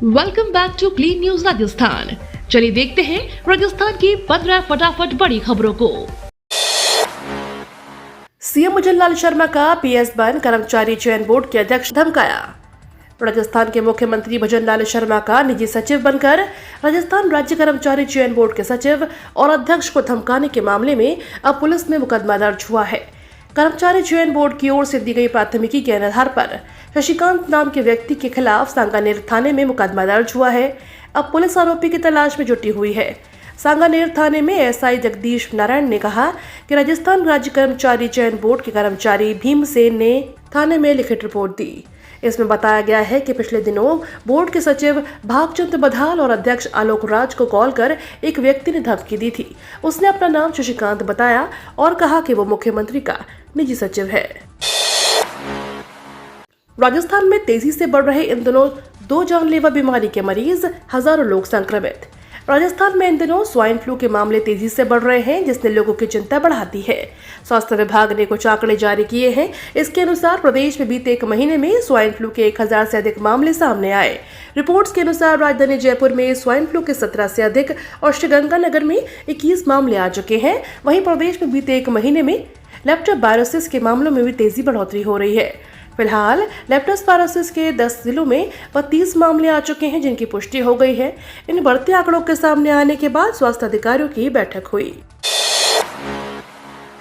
Welcome back to Clean News Rajasthan. चलिए देखते हैं राजस्थान की 15 फटाफट बड़ी खबरों को। सीएम भजनलाल शर्मा का पीएस बन कर्मचारी चयन बोर्ड के अध्यक्ष धमकाया। राजस्थान के मुख्यमंत्री भजनलाल शर्मा का निजी सचिव बनकर राजस्थान राज्य कर्मचारी चयन बोर्ड के सचिव और अध्यक्ष को धमकाने के मामले में अब पुलिस में मुकदमा दर्ज हुआ है। कर्मचारी चयन बोर्ड की ओर से दी गई प्राथमिकी के आधार पर शशिकांत नाम के व्यक्ति के खिलाफ सांगानेर थाने में मुकदमा दर्ज हुआ है। अब पुलिस आरोपी की तलाश में जुटी हुई है। सांगानेर थाने में एसआई जगदीश नारायण ने कहा कि राजस्थान राज्य कर्मचारी चयन बोर्ड के कर्मचारी भीमसेन ने थाने में लिखित रिपोर्ट दी। इसमें बताया गया है कि पिछले दिनों बोर्ड के सचिव भागचंद बधाल और अध्यक्ष आलोक राज को कॉल कर एक व्यक्ति ने धमकी दी थी। उसने अपना नाम शशिकांत बताया और कहा कि वो मुख्यमंत्री का निजी सचिव है। राजस्थान में तेजी से बढ़ रहे इन दिनों 2 जानलेवा बीमारी के मरीज, हजारों लोग संक्रमित। राजस्थान में इन दिनों स्वाइन फ्लू के मामले तेजी से बढ़ रहे हैं, जिसने लोगों की चिंता बढ़ा दी है। स्वास्थ्य विभाग ने कुछ आंकड़े जारी किए हैं। इसके अनुसार प्रदेश में बीते 1 महीने में स्वाइन फ्लू के 1000 से अधिक मामले सामने आए। रिपोर्ट्स के अनुसार राजधानी जयपुर में स्वाइन फ्लू के 17 से अधिक और श्रीगंगानगर में 21 मामले आ चुके हैं। वहीं प्रदेश में बीते 1 महीने में लेप्टोस्पायरोसिस के मामलों में भी तेजी बढ़ोतरी हो रही है। फिलहाल लेप्टोस्पायरोसिस के 10 जिलों में 32 मामले आ चुके हैं, जिनकी पुष्टि हो गई है। इन बढ़ते आंकड़ों के सामने आने के बाद स्वास्थ्य अधिकारियों की बैठक हुई।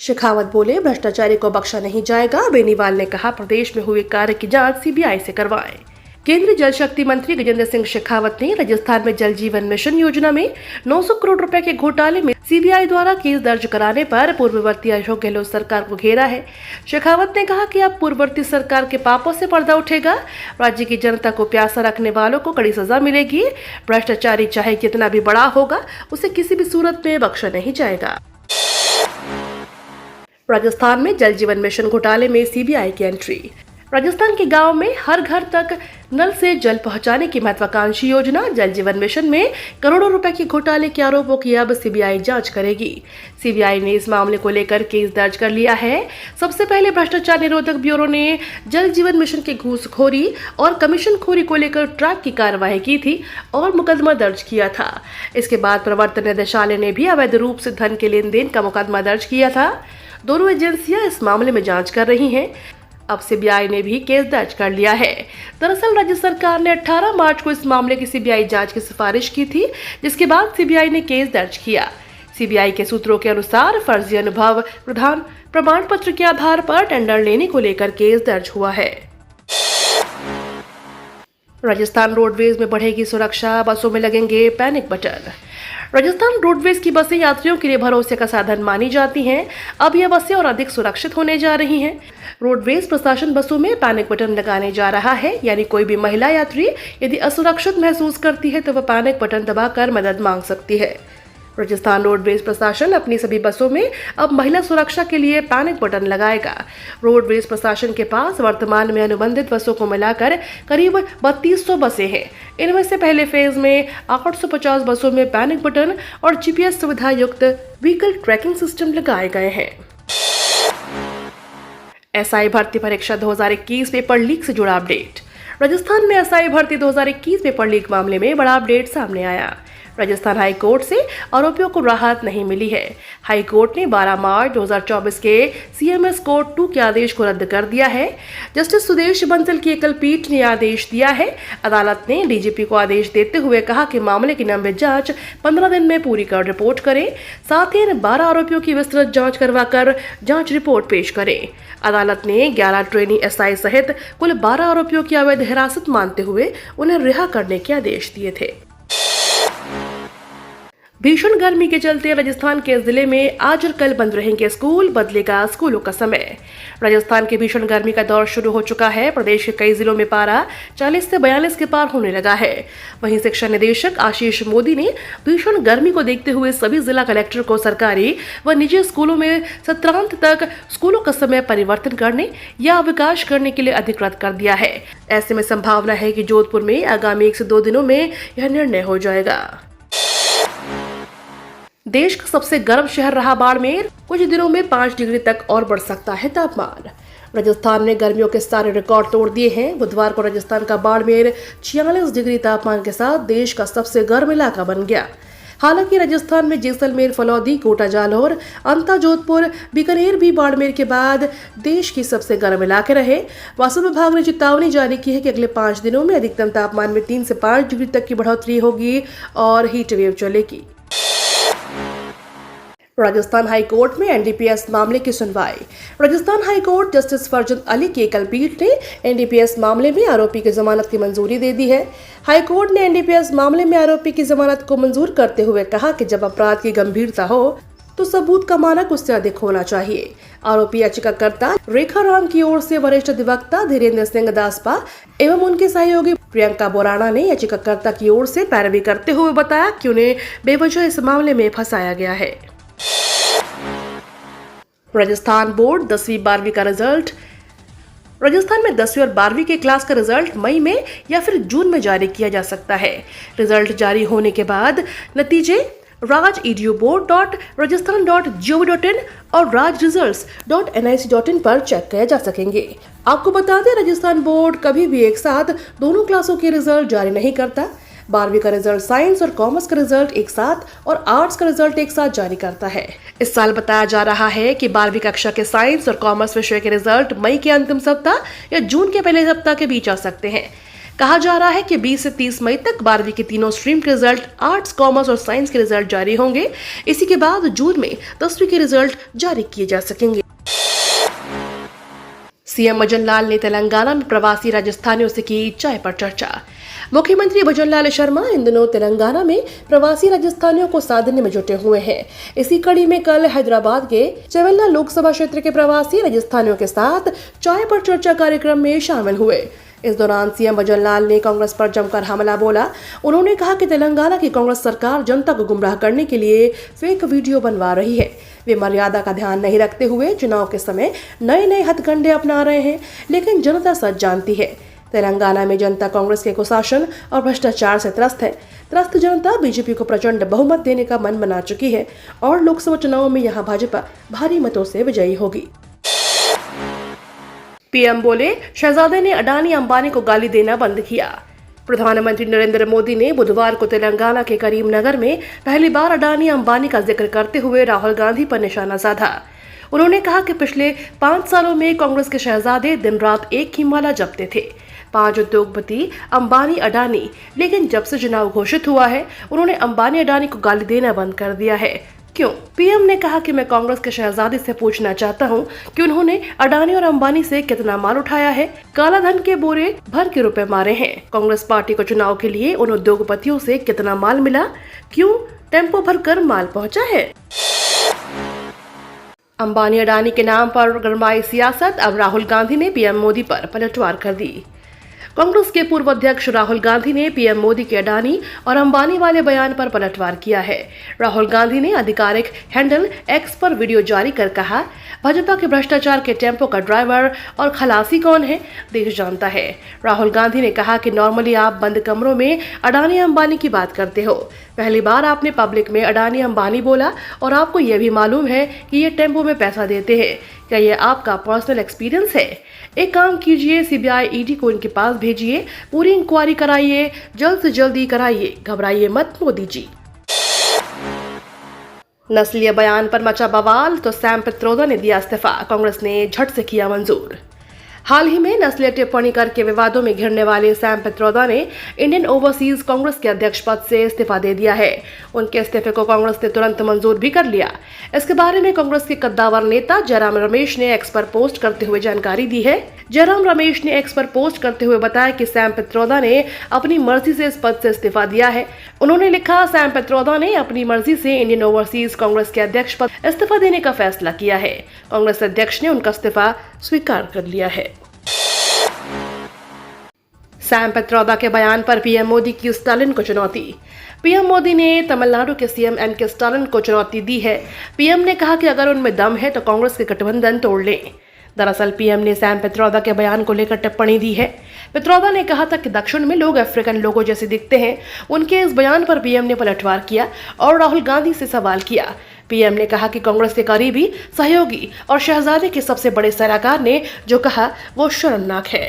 शेखावत बोले, भ्रष्टाचारी को बख्शा नहीं जाएगा। बेनीवाल ने कहा, प्रदेश में हुए कार्य की जांच सीबीआई से करवाएं। केंद्रीय जल शक्ति मंत्री गजेंद्र सिंह शेखावत ने राजस्थान में जल जीवन मिशन योजना में 900 करोड़ रुपए के घोटाले में सीबीआई द्वारा केस दर्ज कराने पर पूर्ववर्ती अशोक गहलोत सरकार को घेरा है। शेखावत ने कहा कि अब पूर्ववर्ती सरकार के पापों से पर्दा उठेगा। राज्य की जनता को प्यासा रखने वालों को कड़ी सजा मिलेगी। भ्रष्टाचारी चाहे कितना भी बड़ा होगा, उसे किसी भी सूरत में बख्शा नहीं जाएगा। राजस्थान में जल जीवन मिशन घोटाले में सीबीआई की एंट्री। राजस्थान के गांव में हर घर तक नल से जल पहुंचाने की महत्वाकांक्षी योजना जल जीवन मिशन में करोड़ों रुपए के घोटाले के आरोपों की अब सीबीआई जांच करेगी। सीबीआई ने इस मामले को लेकर केस दर्ज कर लिया है। सबसे पहले भ्रष्टाचार निरोधक ब्यूरो ने जल जीवन मिशन की घूसखोरी और कमीशनखोरी को लेकर ट्रैक की कार्रवाई की थी और मुकदमा दर्ज किया था। इसके बाद प्रवर्तन निदेशालय ने भी अवैध रूप से धन के लेन देन का मुकदमा दर्ज किया था। दोनों एजेंसियां इस मामले में जांच कर रही हैं। अब सीबीआई ने भी केस दर्ज कर लिया है। दरअसल राज्य सरकार ने 18 मार्च को इस मामले की सीबीआई जांच की सिफारिश की थी, जिसके बाद सीबीआई ने केस दर्ज किया। सीबीआई के सूत्रों के अनुसार फर्जी अनुभव प्रमाण पत्र के आधार पर टेंडर लेने को लेकर केस दर्ज हुआ है। राजस्थान रोडवेज में बढ़ेगी सुरक्षा, बसों में लगेंगे पैनिक बटन। राजस्थान रोडवेज की बसें यात्रियों के लिए भरोसे का साधन मानी जाती हैं। अब यह बसें और अधिक सुरक्षित होने जा रही हैं। रोडवेज प्रशासन बसों में पैनिक बटन लगाने जा रहा है, यानी कोई भी महिला यात्री यदि असुरक्षित महसूस करती है तो वह पैनिक बटन दबाकर मदद मांग सकती है। राजस्थान रोडवेज प्रशासन अपनी सभी बसों में अब महिला सुरक्षा के लिए पैनिक बटन लगाएगा। रोडवेज प्रशासन के पास वर्तमान में अनुबंधित बसों को मिलाकर करीब 3200 बसें हैं। इनमें से पहले फेज में 850 बसों में पैनिक बटन और जीपीएस सुविधा युक्त व्हीकल ट्रैकिंग सिस्टम लगाए गए हैं। एसआई भर्ती परीक्षा 2021 पेपर लीक से जुड़ा अपडेट। राजस्थान में एसआई भर्ती 2021 पेपर लीक मामले में बड़ा अपडेट सामने आया। राजस्थान हाई कोर्ट से आरोपियों को राहत नहीं मिली है। हाई कोर्ट ने 12 मार्च 2024 के सीएमएस कोर्ट 2 के आदेश को रद्द कर दिया है। जस्टिस सुदेश बंसल की एकल पीठ ने आदेश दिया है। अदालत ने डीजीपी को आदेश देते हुए कहा कि मामले की लंबित जांच 15 दिन में पूरी कर रिपोर्ट करें। साथ ही इन 12 आरोपियों की विस्तृत जांच करवाकर जांच रिपोर्ट पेश करें। अदालत ने 11 ट्रेनी एसआई सहित कुल 12 आरोपियों की अवैध हिरासत मानते हुए उन्हें रिहा करने के आदेश दिए थे। भीषण गर्मी के चलते राजस्थान के जिले में आज और कल बंद रहेंगे स्कूल, बदलेगा स्कूलों का समय। राजस्थान के भीषण गर्मी का दौर शुरू हो चुका है। प्रदेश के कई जिलों में पारा 40 से 42 के पार होने लगा है। वहीं शिक्षा निदेशक आशीष मोदी ने भीषण गर्मी को देखते हुए सभी जिला कलेक्टर को सरकारी व निजी स्कूलों में सत्रांत तक स्कूलों का समय परिवर्तन करने या अवकाश करने के लिए अधिकृत कर दिया है। ऐसे में संभावना है कि जोधपुर में आगामी 1 से 2 दिनों में यह निर्णय हो जाएगा। देश का सबसे गर्म शहर रहा बाड़मेर। कुछ दिनों में 5 डिग्री तक और बढ़ सकता है तापमान। राजस्थान ने गर्मियों के सारे रिकॉर्ड तोड़ दिए हैं। बुधवार को राजस्थान का बाड़मेर 46 डिग्री तापमान के साथ देश का सबसे गर्म इलाका बन गया। हालांकि राजस्थान में जैसलमेर, फलौदी, कोटा, जालौर, अंता, जोधपुर, बीकानेर भी बाड़मेर के बाद देश की सबसे गर्म इलाके रहे। मौसम विभाग ने चेतावनी जारी की है कि अगले 5 दिनों में अधिकतम तापमान में 3 से 5 डिग्री तक की बढ़ोतरी होगी और हीट वेव चलेगी। राजस्थान हाई कोर्ट में एनडीपीएस मामले की सुनवाई। Rajasthan high court justice Farjand Ali की एकल पीठ ने एनडीपीएस मामले में आरोपी की जमानत की मंजूरी दे दी है। हाई कोर्ट ने एनडीपीएस मामले में आरोपी की जमानत को मंजूर करते हुए कहा कि जब अपराध की गंभीरता हो तो सबूत का मानक उससे अधिक होना चाहिए। आरोपी याचिकाकर्ता रेखा राम की ओर से वरिष्ठ अधिवक्ता धीरेन्द्र सिंह दासपा एवं उनके सहयोगी प्रियंका बोराना ने याचिकाकर्ता की ओर से पैरवी करते हुए बताया कि उन्हें बेवजह इस मामले में फंसाया गया है। राजस्थान बोर्ड 10वीं 12वीं का रिजल्ट। राजस्थान में 10वीं और 12वीं के क्लास का रिजल्ट मई में या फिर जून में जारी किया जा सकता है। रिजल्ट जारी होने के बाद नतीजे raj.edu.board.rajasthan.gov.in और rajresults.nic.in पर चेक किए जा सकेंगे। आपको बता दें, राजस्थान बोर्ड कभी भी एक साथ दोनों क्लासों के रिजल्ट जारी नहीं करता। 12वीं का रिजल्ट साइंस और कॉमर्स का रिजल्ट एक साथ और आर्ट्स का रिजल्ट एक साथ जारी करता है। इस साल बताया जा रहा है कि 12वीं कक्षा के साइंस और कॉमर्स विषय के रिजल्ट मई के अंतिम सप्ताह या जून के पहले सप्ताह के बीच आ सकते हैं। कहा जा रहा है कि 20 से 30 मई तक 12वीं की तीनों स्ट्रीम के रिजल्ट, आर्ट्स, कॉमर्स और साइंस के रिजल्ट जारी होंगे। इसी के बाद जून में 10वीं के रिजल्ट जारी किए जा सकेंगे। सीएम भजनलाल ने तेलंगाना में प्रवासी राजस्थानियों से की चाय पर चर्चा। मुख्यमंत्री भजनलाल शर्मा इन दिनों तेलंगाना में प्रवासी राजस्थानियों को साधने में जुटे हुए हैं। इसी कड़ी में कल हैदराबाद के चेवेल्ला लोकसभा क्षेत्र के प्रवासी राजस्थानियों के साथ चाय पर चर्चा कार्यक्रम में शामिल हुए। इस दौरान सीएम भजनलाल ने कांग्रेस पर जमकर हमला बोला। उन्होंने कहा कि तेलंगाना की कांग्रेस सरकार जनता को गुमराह करने के लिए फेक वीडियो बनवा रही है। वे मर्यादा का ध्यान नहीं रखते हुए चुनाव के समय नए नए हथकंडे अपना रहे हैं, लेकिन जनता सच जानती है। तेलंगाना में जनता कांग्रेस के कुशासन और भ्रष्टाचार से त्रस्त है। त्रस्त जनता बीजेपी को प्रचंड बहुमत देने का मन बना चुकी है और लोकसभा चुनाव में यहां भाजपा भारी मतों से विजयी होगी। पीएम बोले, शहजादे ने अडानी अंबानी को गाली देना बंद किया। प्रधानमंत्री नरेंद्र मोदी ने बुधवार को तेलंगाना के करीमनगर में पहली बार अडानी अंबानी का जिक्र करते हुए राहुल गांधी पर निशाना साधा। उन्होंने कहा कि पिछले 5 सालों में कांग्रेस के शहजादे दिन रात एक ही माला जपते थे। 5 उद्योगपति अंबानी, अडानी, लेकिन जब से चुनाव घोषित हुआ है उन्होंने अंबानी अडानी को गाली देना बंद कर दिया है। क्यों? पीएम ने कहा कि मैं कांग्रेस के शहजादे से पूछना चाहता हूं कि उन्होंने अडानी और अंबानी से कितना माल उठाया है, काला धन के बोरे भर के रुपए मारे हैं। कांग्रेस पार्टी को चुनाव के लिए उन उद्योगपतियों से कितना माल मिला, क्यों टेम्पो भर कर माल पहुंचा है। अंबानी अडानी के नाम पर गरमाई सियासत। अब राहुल गांधी ने पीएम मोदी पर पलटवार कर दी। कांग्रेस के पूर्व अध्यक्ष राहुल गांधी ने पीएम मोदी के अडानी और अंबानी वाले बयान पर पलटवार किया है। राहुल गांधी ने आधिकारिक हैंडल एक्स पर वीडियो जारी कर कहा, भाजपा के भ्रष्टाचार के टेम्पो का ड्राइवर और खलासी कौन है, देश जानता है। राहुल गांधी ने कहा कि नॉर्मली आप बंद कमरों में अडानी अंबानी की बात करते हो, पहली बार आपने पब्लिक में अडानी अंबानी बोला और आपको यह भी मालूम है कि ये टेम्पो में पैसा देते हैं। क्या ये आपका पर्सनल एक्सपीरियंस है? एक काम कीजिए, सीबीआई ईडी को इनके पास भेजिए, पूरी इंक्वायरी कराइए, जल्द से जल्दी कराइए, घबराइए मत मोदी जी। नस्लीय बयान पर मचा बवाल तो सैम पित्रोदा ने दिया इस्तीफा, कांग्रेस ने झट से किया मंजूर। हाल ही में नस्लीय टिप्पणी करके विवादों में घिरने वाले सैम पित्रोदा ने इंडियन ओवरसीज कांग्रेस के अध्यक्ष पद से इस्तीफा दे दिया है। उनके इस्तीफे को कांग्रेस ने तुरंत मंजूर भी कर लिया। इसके बारे में कांग्रेस के कद्दावर नेता जयराम रमेश ने एक्स पर पोस्ट करते हुए जानकारी दी है। जयराम रमेश ने एक्स पर पोस्ट करते हुए बताया कि सैम पित्रोदा ने अपनी मर्जी से इस पद से इस्तीफा दिया है। उन्होंने लिखा, सैम पित्रोदा ने अपनी मर्जी से इंडियन ओवरसीज कांग्रेस के अध्यक्ष पद इस्तीफा देने का फैसला किया है। कांग्रेस अध्यक्ष ने उनका इस्तीफा स्वीकार कर लिया है। सैम पित्रोदा के बयान पर पीएम मोदी की स्टालिन को चुनौती। पीएम मोदी ने तमिलनाडु के सीएम एम.के. स्टालिन को चुनौती दी है। पीएम ने कहा कि अगर उनमें दम है तो कांग्रेस के गठबंधन तोड़ लें। दरअसल पीएम ने सैम पित्रोदा के बयान को लेकर टिप्पणी दी है। पित्रोदा ने कहा था कि दक्षिण में लोग अफ्रीकन लोगों जैसे दिखते हैं। उनके इस बयान पर पीएम ने पलटवार किया और राहुल गांधी से सवाल किया। पीएम ने कहा कि कांग्रेस के करीबी सहयोगी और शहजादे के सबसे बड़े सलाहकार ने जो कहा वो शर्मनाक है।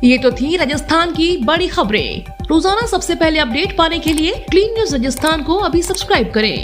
ये तो थी राजस्थान की बड़ी खबरें। रोजाना सबसे पहले अपडेट पाने के लिए क्लीन न्यूज राजस्थान को अभी सब्सक्राइब करें।